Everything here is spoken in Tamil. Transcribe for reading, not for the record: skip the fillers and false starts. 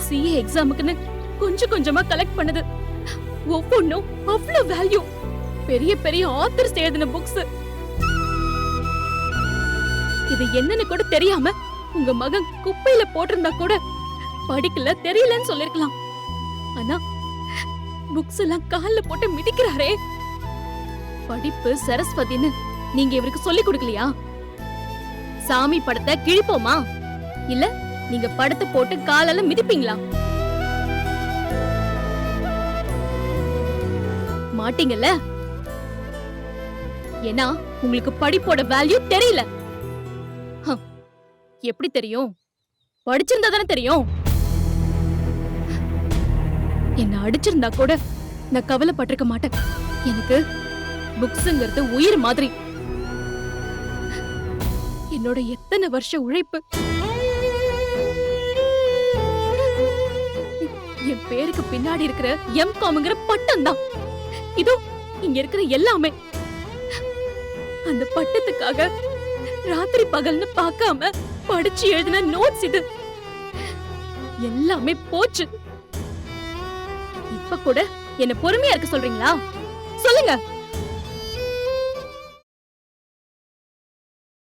சிஏ எக்ஸாமுக்குன்னு கொஞ்சம் கொஞ்சமா கலெக்ட் பண்ணது ஒவ்வொன்னும் அவ்வளவு வேல்யூ. பெரிய பெரிய ஆத்தர்ஸ் எழுதின புக்ஸ். இது என்னன்னு கூட தெரியாம உங்க மகன் குப்பையில போட்டிருந்தா கூட படிக்கல தெரியலன்னு சொல்லிருக்கலாம். ஆனா புக்ஸ் எல்லாம் கால்ல போட்டு மிதிக்கிறாரே. படிப்பு சரஸ்வதின்னு நீங்க இவருக்கு சொல்லி கொடுக்கலையா? சாமி படத்தை கிழிப்போமா இல்ல நீங்க படத்தை போட்டு காலால மிதிப்பீங்களா? மாட்டீங்கல்ல. ஏன்னா உங்களுக்கு படிப்போட வேல்யூ தெரியல. எப்படி தெரியும்? படிச்சிருந்தா தானே தெரியும். என்ன அடிச்சிருந்தா கூட நான் கவலைப்பட்டிருக்க மாட்டேன். எனக்கு புக்ஸ்ங்கிறது உயிர் மாதிரி. என்னோட எத்தனை வருஷ உழைப்பு என் பேருக்கு பின்னாடி இருக்கிற எம்காம்ங்கிற பட்டம் தான். இதோ இங்க இருக்கிற எல்லாமே அந்த பட்டத்துக்காக ராத்திரி பகல்னு பார்க்காம படிச்சு எழுதின நோட்ஸ். இது எல்லாமே போச்சு. இப்ப கூட என்ன பொறுமையா இருக்க சொல்றீங்களா? சொல்லுங்க.